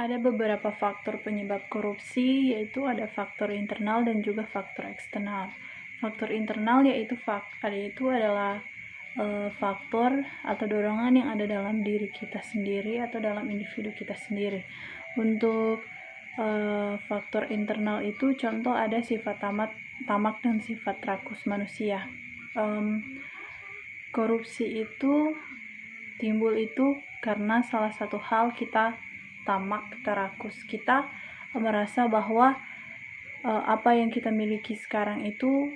Ada beberapa faktor penyebab korupsi, yaitu ada faktor internal dan juga faktor eksternal. Faktor internal yaitu adalah faktor atau dorongan yang ada dalam diri kita sendiri atau dalam individu kita sendiri. Untuk faktor internal itu contoh ada sifat tamak dan sifat rakus manusia. Korupsi itu timbul itu karena salah satu hal kita tamak, kita rakus, kita merasa bahwa apa yang kita miliki sekarang itu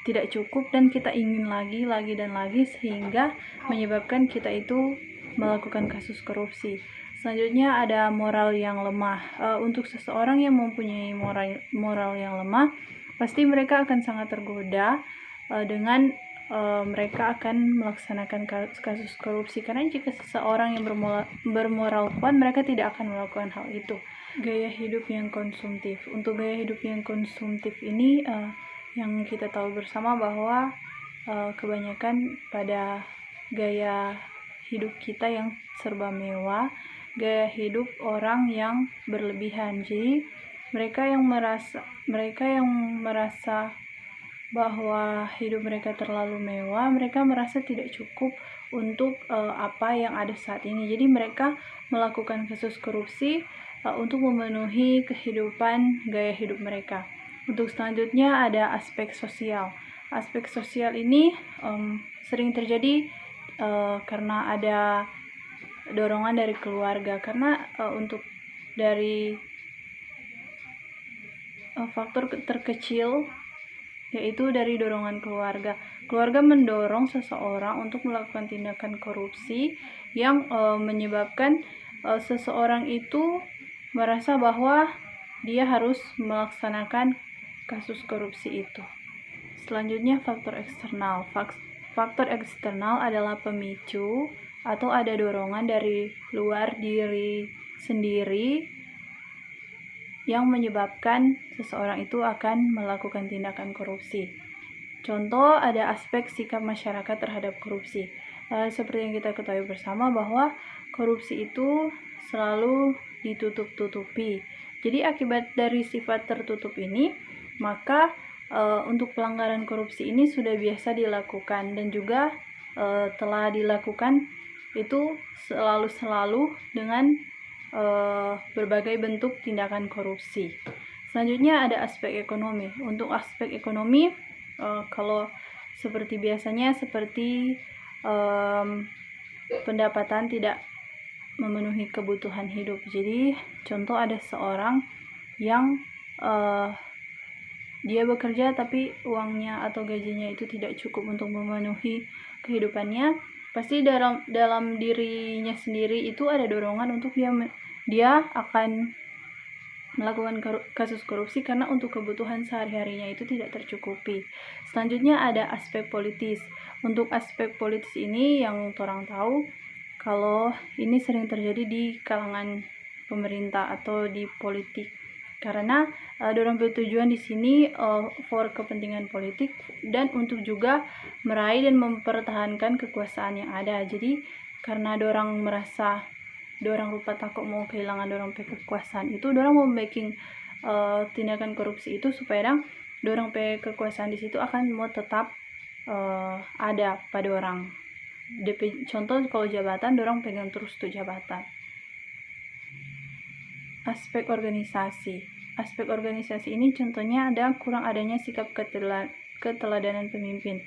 tidak cukup dan kita ingin lagi dan lagi, sehingga menyebabkan kita itu melakukan kasus korupsi. Selanjutnya ada moral yang lemah. Untuk seseorang yang mempunyai moral yang lemah, pasti mereka akan sangat tergoda dengan mereka akan melaksanakan kasus korupsi, karena jika seseorang yang bermoral kuat, mereka tidak akan melakukan hal itu. Gaya hidup yang konsumtif. Untuk gaya hidup yang konsumtif ini yang kita tahu bersama bahwa kebanyakan pada gaya hidup kita yang serba mewah, gaya hidup orang yang berlebihan. Jadi mereka yang merasa bahwa hidup mereka terlalu mewah, mereka merasa tidak cukup untuk apa yang ada saat ini. Jadi mereka melakukan kasus korupsi untuk memenuhi kehidupan gaya hidup mereka. Untuk selanjutnya ada aspek sosial. Aspek sosial ini sering terjadi karena ada dorongan dari keluarga. Karena untuk dari faktor terkecil, yaitu dari dorongan keluarga. Keluarga mendorong seseorang untuk melakukan tindakan korupsi yang menyebabkan seseorang itu merasa bahwa dia harus melaksanakan kasus korupsi itu. Selanjutnya faktor eksternal. Faktor eksternal adalah pemicu atau ada dorongan dari luar diri sendiri yang menyebabkan seseorang itu akan melakukan tindakan korupsi. Contoh ada aspek sikap masyarakat terhadap korupsi. Seperti yang kita ketahui bersama bahwa korupsi itu selalu ditutup-tutupi. Jadi akibat dari sifat tertutup ini, maka untuk pelanggaran korupsi ini sudah biasa dilakukan dan juga telah dilakukan itu selalu dengan berbagai bentuk tindakan korupsi. Selanjutnya ada aspek ekonomi. Untuk aspek ekonomi, kalau seperti biasanya seperti pendapatan tidak memenuhi kebutuhan hidup. Jadi contoh ada seorang yang dia bekerja tapi uangnya atau gajinya itu tidak cukup untuk memenuhi kehidupannya. Pasti dalam dirinya sendiri itu ada dorongan untuk dia akan melakukan kasus korupsi karena untuk kebutuhan sehari-harinya itu tidak tercukupi. Selanjutnya ada aspek politis. Untuk aspek politis ini yang orang tahu kalau ini sering terjadi di kalangan pemerintah atau di politik, karena dorong bertujuan di sini for kepentingan politik dan untuk juga meraih dan mempertahankan kekuasaan yang ada. Jadi karena dorang merasa dorang rupa takut mau kehilangan dorang kekuasaan itu, dorang mau making tindakan korupsi itu supaya dorang kekuasaan di situ akan mau tetap ada pada orang. Contoh kalau jabatan, dorang pegang terus tuh jabatan. Aspek organisasi. Aspek organisasi ini contohnya ada kurang adanya sikap keteladanan pemimpin.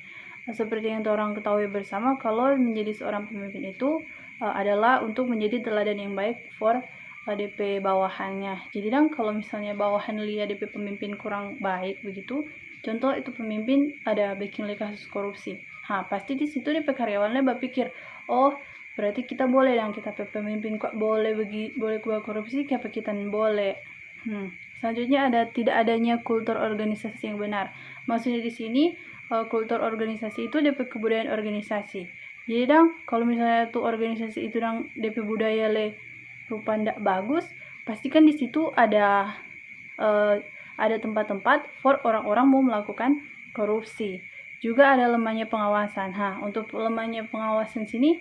Seperti yang orang ketahui bersama, kalau menjadi seorang pemimpin itu adalah untuk menjadi teladan yang baik for DP bawahannya. Jadi kalau misalnya bawahan lihat DP pemimpin kurang baik begitu, contoh itu pemimpin ada bikin kasus korupsi. Pasti di situ DP karyawannya berpikir, oh berarti kita boleh kita pemimpin kok boleh buat korupsi, kenapa kita boleh? Selanjutnya ada tidak adanya kultur organisasi yang benar. Maksudnya di sini kultur organisasi itu DP kebudayaan organisasi. Jadi kalau misalnya tuh organisasi itu DP budaya rupa ndak bagus, pastikan di situ ada tempat-tempat for orang-orang mau melakukan korupsi. Juga ada lemahnya pengawasan. Untuk lemahnya pengawasan sini,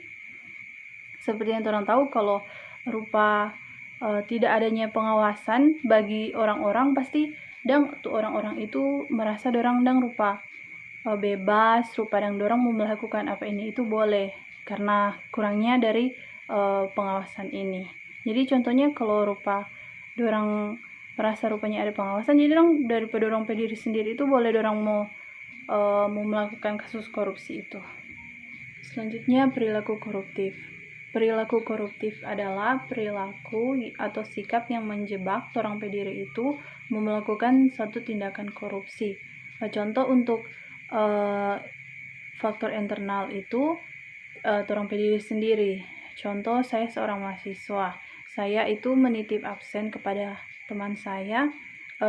seperti yang orang tahu, kalau rupa tidak adanya pengawasan bagi orang-orang, pasti dang tuh orang-orang itu merasa dorang dang rupa bebas, rupa dang dorang mau melakukan apa ini itu boleh, karena kurangnya dari pengawasan ini. Jadi contohnya kalau rupa dorang merasa rupanya ada pengawasan, jadi dong daripada dorang pe diri sendiri itu boleh dorang mau melakukan kasus korupsi itu. Selanjutnya, perilaku koruptif. Perilaku koruptif adalah perilaku atau sikap yang menjebak orang pe diri itu melakukan satu tindakan korupsi. Contoh untuk faktor internal itu orang pe diri sendiri. Contoh, saya seorang mahasiswa. Saya itu menitip absen kepada teman saya.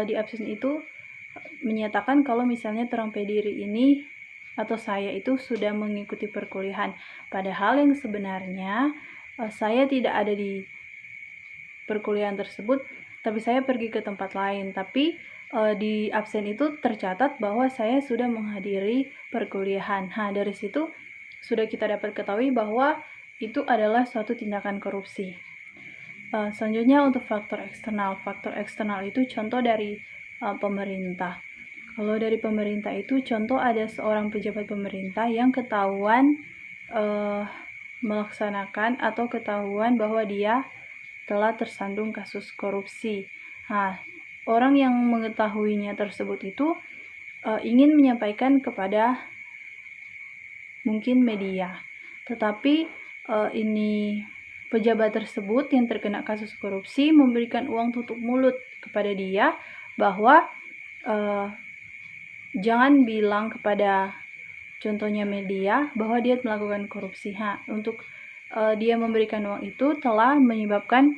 Di absen itu menyatakan kalau misalnya orang pe diri ini atau saya itu sudah mengikuti perkuliahan, padahal yang sebenarnya saya tidak ada di perkuliahan tersebut, tapi saya pergi ke tempat lain, tapi di absen itu tercatat bahwa saya sudah menghadiri perkuliahan. Nah, dari situ sudah kita dapat ketahui bahwa itu adalah suatu tindakan korupsi. Selanjutnya untuk faktor eksternal. Faktor eksternal itu contoh dari pemerintah. Kalau dari pemerintah itu contoh ada seorang pejabat pemerintah yang ketahuan melaksanakan atau ketahuan bahwa dia telah tersandung kasus korupsi. Nah, orang yang mengetahuinya tersebut itu ingin menyampaikan kepada mungkin media, tetapi ini pejabat tersebut yang terkena kasus korupsi memberikan uang tutup mulut kepada dia bahwa jangan bilang kepada contohnya media bahwa dia melakukan korupsi. Untuk dia memberikan uang itu telah menyebabkan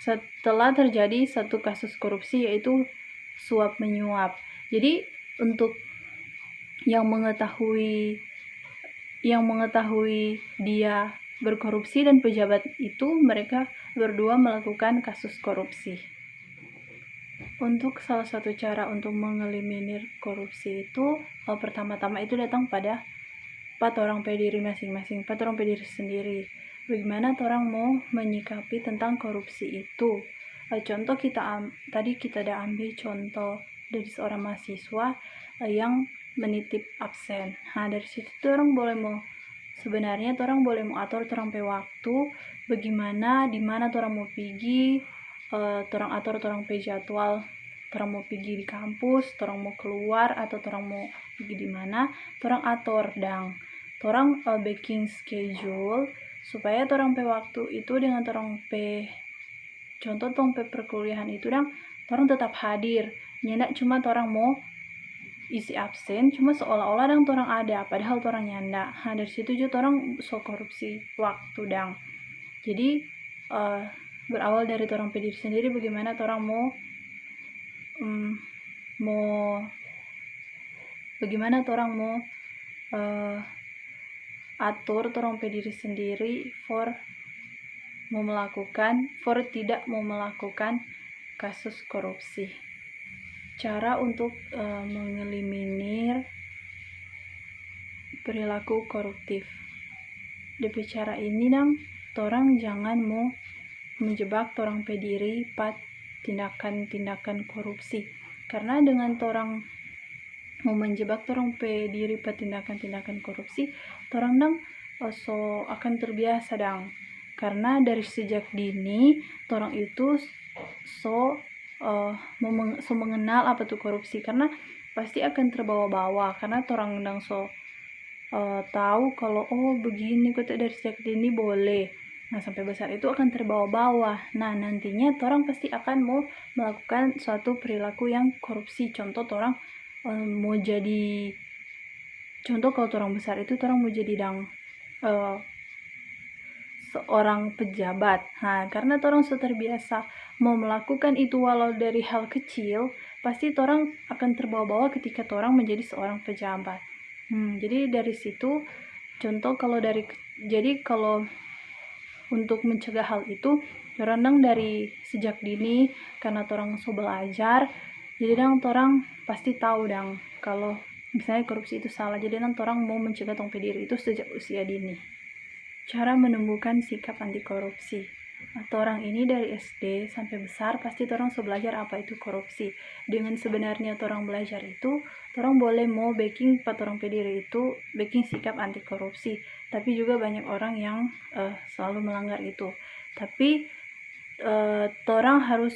setelah terjadi satu kasus korupsi, yaitu suap menyuap. Jadi untuk yang mengetahui dia berkorupsi dan pejabat itu, mereka berdua melakukan kasus korupsi. Untuk salah satu cara untuk mengeliminir korupsi itu, pertama-tama itu datang pada 4 orang pe diri masing-masing, 4 orang pe diri sendiri. Bagaimana orang mau menyikapi tentang korupsi itu? Contoh tadi kita ada ambil contoh dari seorang mahasiswa yang menitip absen. Nah, dari situ orang boleh mau atur orang pe waktu, bagaimana di mana orang mau pergi, orang atur orang pe jadwal, orang mau pergi di kampus, orang mau keluar atau orang mau pergi di mana, orang atur dang. Orang baking schedule supaya orang pe waktu itu dengan orang pe contoh orang pe perkuliahan itu dang, orang tetap hadir. Nyendak cuma orang mau isi absen cuma seolah-olah dang orang ada, padahal orang nyanda. Nah, dari situ juga orang so korupsi waktu dang. Jadi berawal dari orang pe diri sendiri, bagaimana orang bagaimana orang mau atur orang pe diri sendiri tidak mau melakukan kasus korupsi. Cara untuk mengeliminir perilaku koruptif. Dari cara ini dang, orang jangan mau menjebak orang pe diri pada tindakan-tindakan korupsi. Karena dengan orang mau menjebak orang pe diri pada tindakan-tindakan korupsi, orang dang so akan terbiasa dang. Karena dari sejak dini orang itu so mengenal apa tuh korupsi, karena pasti akan terbawa-bawa karena orang dang so tahu kalau begini kok dari sejak dini boleh. Nah, sampai besar itu akan terbawa-bawa. Nah, nantinya orang pasti akan mau melakukan suatu perilaku yang korupsi. Contoh orang mau jadi kalau orang besar itu orang mau jadi dang seorang pejabat. Nah, karena orang sudah terbiasa mau melakukan itu walau dari hal kecil, pasti orang akan terbawa-bawa ketika orang menjadi seorang pejabat. Jadi dari situ contoh kalau untuk mencegah hal itu, orang dari sejak dini karena orang so belajar, jadi orang pasti tahu dang kalau misalnya korupsi itu salah. Jadi orang mau mencegah diri itu sejak usia dini. Cara menumbuhkan sikap anti korupsi. Orang ini dari SD sampai besar pasti orang so belajar apa itu korupsi. Dengan sebenarnya orang belajar itu, orang boleh mau backing orang pediri itu backing sikap anti korupsi. Tapi juga banyak orang yang selalu melanggar itu. Tapi orang harus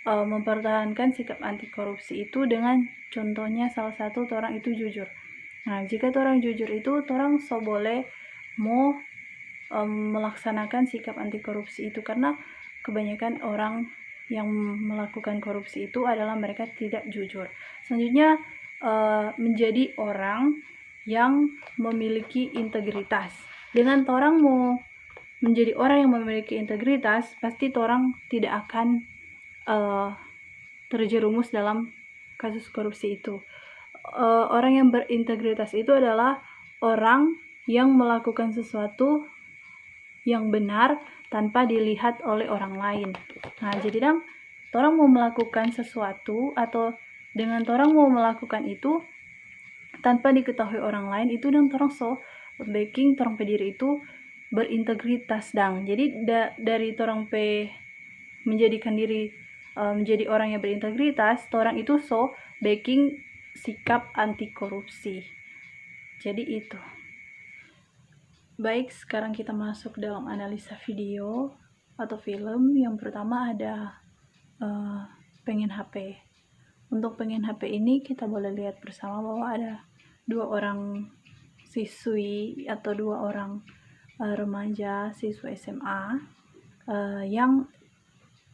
mempertahankan sikap anti korupsi itu dengan contohnya salah satu orang itu jujur. Nah, jika orang jujur itu orang so boleh mau melaksanakan sikap anti korupsi itu, karena kebanyakan orang yang melakukan korupsi itu adalah mereka tidak jujur. Selanjutnya menjadi orang yang memiliki integritas. Dengan orang mau menjadi orang yang memiliki integritas, pasti orang tidak akan terjerumus dalam kasus korupsi itu. Orang yang berintegritas itu adalah orang yang melakukan sesuatu yang benar tanpa dilihat oleh orang lain. Nah, jadi orang mau melakukan sesuatu atau dengan orang mau melakukan itu tanpa diketahui orang lain itu, dan orang so backing orang pediri itu berintegritas Jadi dari orang menjadikan diri menjadi orang yang berintegritas, orang itu so backing sikap anti korupsi. Jadi itu. Baik, sekarang kita masuk dalam analisa video atau film. Yang pertama ada pengen HP. Untuk pengen HP ini kita boleh lihat bersama bahwa ada 2 orang siswi atau 2 orang remaja siswa SMA yang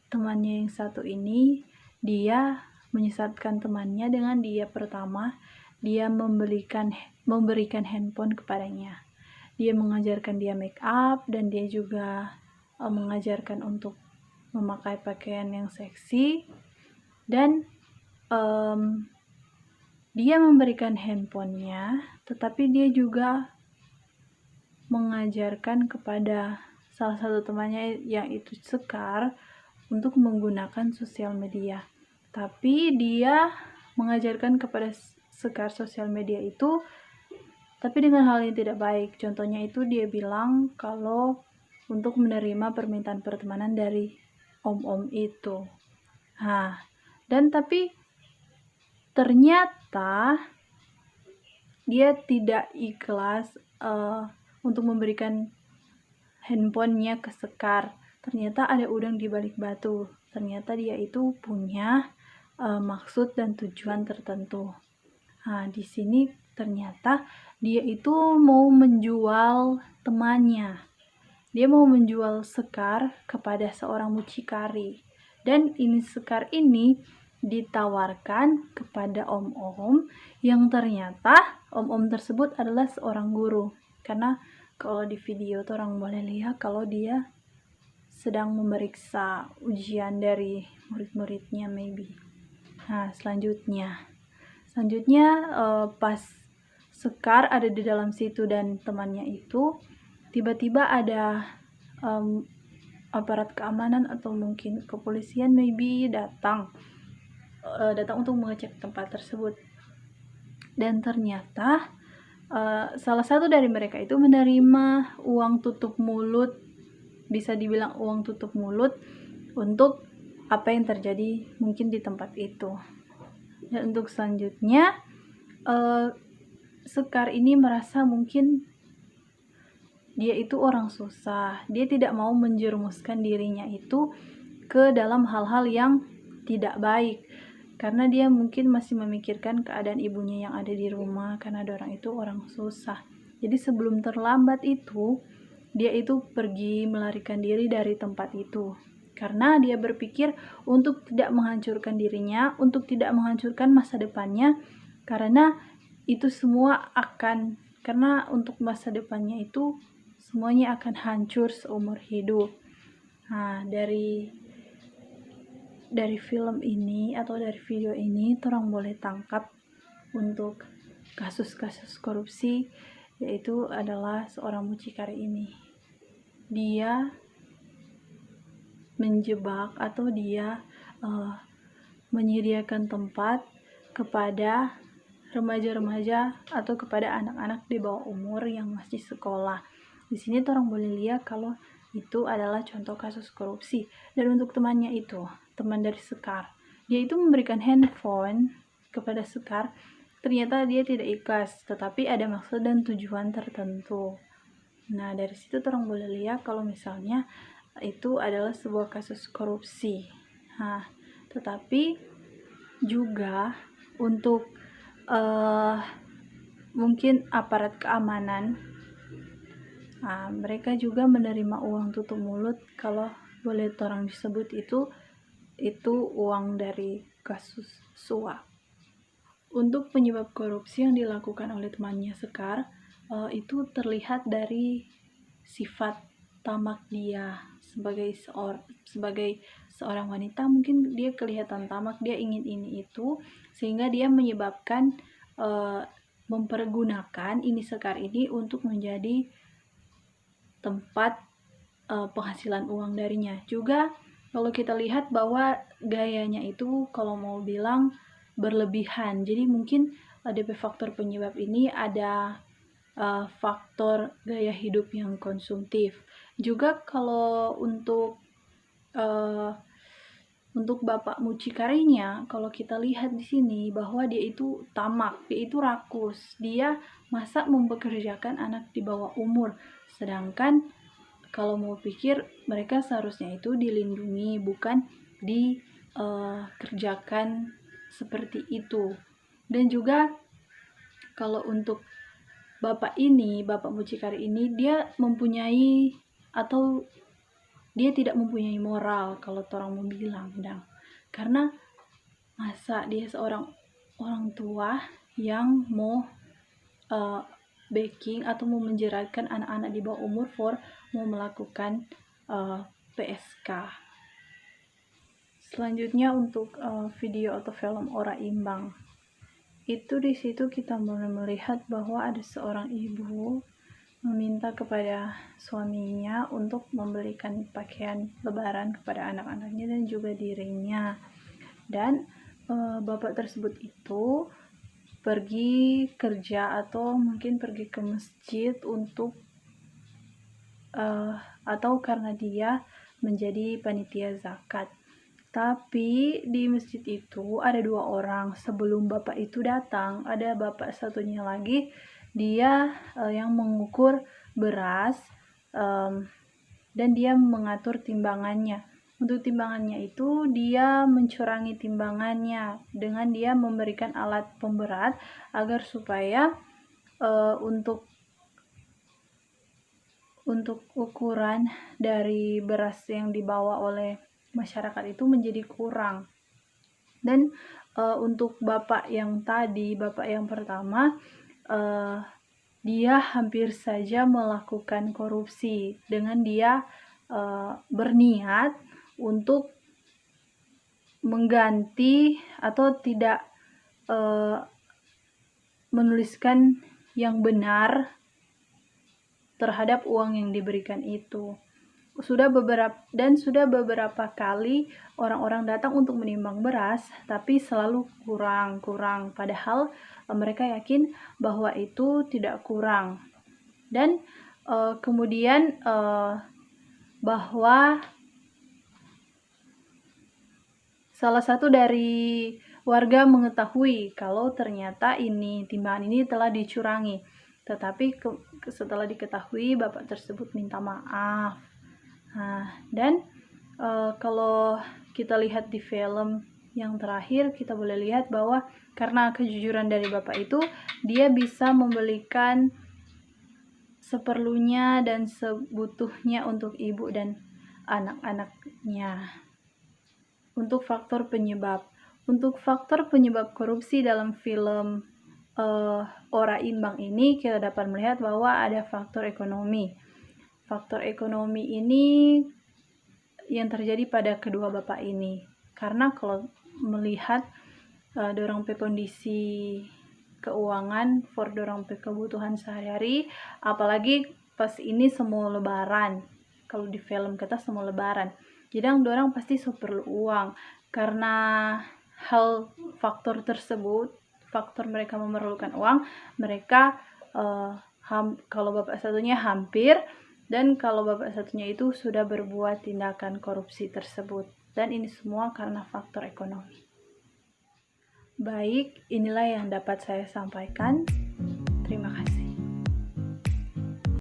temannya yang satu ini dia menyesatkan temannya dengan dia pertama dia memberikan handphone kepadanya. Dia mengajarkan dia make up dan dia juga mengajarkan untuk memakai pakaian yang seksi, dan dia memberikan handphonenya, tetapi dia juga mengajarkan kepada salah satu temannya yang itu Sekar untuk menggunakan sosial media. Tapi dia mengajarkan kepada Sekar sosial media itu tapi dengan hal yang tidak baik. Contohnya itu dia bilang kalau untuk menerima permintaan pertemanan dari om-om itu. Nah, dan tapi ternyata dia tidak ikhlas untuk memberikan handphonenya ke Sekar. Ternyata ada udang di balik batu. Ternyata dia itu punya maksud dan tujuan tertentu. Nah, di sini ternyata dia itu mau menjual temannya. Dia mau menjual Sekar kepada seorang mucikari. Dan ini Sekar ini ditawarkan kepada om-om yang ternyata om-om tersebut adalah seorang guru. Karena kalau di video tuh orang boleh lihat kalau dia sedang memeriksa ujian dari murid-muridnya maybe. Nah, selanjutnya pas Sekar ada di dalam situ dan temannya itu, tiba-tiba ada aparat keamanan atau mungkin kepolisian maybe datang untuk mengecek tempat tersebut. Dan ternyata salah satu dari mereka itu menerima uang tutup mulut, bisa dibilang uang tutup mulut untuk apa yang terjadi mungkin di tempat itu. Dan untuk selanjutnya Sekar ini merasa mungkin dia itu orang susah. Dia tidak mau menjerumuskan dirinya itu ke dalam hal-hal yang tidak baik. Karena dia mungkin masih memikirkan keadaan ibunya yang ada di rumah, karena ada orang itu orang susah. Jadi sebelum terlambat itu, dia itu pergi melarikan diri dari tempat itu. Karena dia berpikir untuk tidak menghancurkan dirinya, untuk tidak menghancurkan masa depannya, karena itu semua karena untuk masa depannya itu semuanya akan hancur seumur hidup. Nah, dari film ini atau dari video ini orang boleh tangkap untuk kasus-kasus korupsi, yaitu adalah seorang mucikari ini. Dia menjebak atau dia menyediakan tempat kepada remaja-remaja atau kepada anak-anak di bawah umur yang masih sekolah. Di sini orang boleh lihat kalau itu adalah contoh kasus korupsi. Dan untuk temannya itu, teman dari Sekar, dia itu memberikan handphone kepada Sekar, ternyata dia tidak ikhlas, tetapi ada maksud dan tujuan tertentu. Nah, dari situ orang boleh lihat kalau misalnya itu adalah sebuah kasus korupsi. Nah, tetapi juga untuk mungkin aparat keamanan, mereka juga menerima uang tutup mulut, kalau boleh orang disebut itu uang dari kasus suap. Untuk penyebab korupsi yang dilakukan oleh temannya Sekar, itu terlihat dari sifat tamak dia sebagai seorang wanita. Mungkin dia kelihatan tamak, dia ingin ini itu, sehingga dia menyebabkan mempergunakan ini Sekar ini untuk menjadi tempat penghasilan uang darinya. Juga kalau kita lihat bahwa gayanya itu kalau mau bilang berlebihan. Jadi mungkin DP faktor penyebab ini ada faktor gaya hidup yang konsumtif. Juga kalau untuk Bapak mucikarinya, kalau kita lihat di sini bahwa dia itu tamak, dia itu rakus, dia masa mempekerjakan anak di bawah umur, sedangkan kalau mau pikir mereka seharusnya itu dilindungi, bukan dikerjakan seperti itu. Dan juga kalau untuk Bapak mucikari ini, dia mempunyai atau dia tidak mempunyai moral kalau orang mau bilang, karena masa dia seorang orang tua yang mau backing atau mau menjeratkan anak-anak di bawah umur mau melakukan PSK. Selanjutnya untuk video atau film Ora Imbang, itu di situ kita mulai melihat bahwa ada seorang ibu meminta kepada suaminya untuk membelikan pakaian lebaran kepada anak-anaknya dan juga dirinya. Dan bapak tersebut itu pergi kerja atau mungkin pergi ke masjid untuk atau karena dia menjadi panitia zakat. Tapi di masjid itu ada 2 orang. Sebelum bapak itu datang, ada bapak satunya lagi, dia yang mengukur beras dan dia mengatur timbangannya. Untuk timbangannya itu dia mencurangi timbangannya dengan dia memberikan alat pemberat agar supaya untuk ukuran dari beras yang dibawa oleh masyarakat itu menjadi kurang. Dan untuk bapak yang pertama, dia hampir saja melakukan korupsi dengan dia berniat untuk mengganti atau tidak menuliskan yang benar terhadap uang yang diberikan itu. Sudah beberapa kali orang-orang datang untuk menimbang beras, tapi selalu kurang. Padahal mereka yakin bahwa itu tidak kurang. Dan kemudian bahwa salah satu dari warga mengetahui kalau ternyata timbangan ini telah dicurangi. Tetapi setelah diketahui, bapak tersebut minta maaf. Dan kalau kita lihat di film yang terakhir, kita boleh lihat bahwa karena kejujuran dari bapak itu, dia bisa membelikan seperlunya dan sebutuhnya untuk ibu dan anak-anaknya. Untuk faktor penyebab korupsi dalam film Ora Imbang ini, kita dapat melihat bahwa ada faktor ekonomi. Faktor ekonomi ini yang terjadi pada kedua bapak ini, karena kalau melihat dorang pe kondisi keuangan for dorang pe kebutuhan sehari-hari, apalagi pas ini semua lebaran. Kalau di film kita semua lebaran, jadi dorang pasti perlu uang. Karena hal faktor tersebut, faktor mereka memerlukan uang, mereka kalau bapak satunya hampir Dan kalau bapak satunya itu sudah berbuat tindakan korupsi tersebut. Dan ini semua karena faktor ekonomi. Baik, inilah yang dapat saya sampaikan. Terima kasih.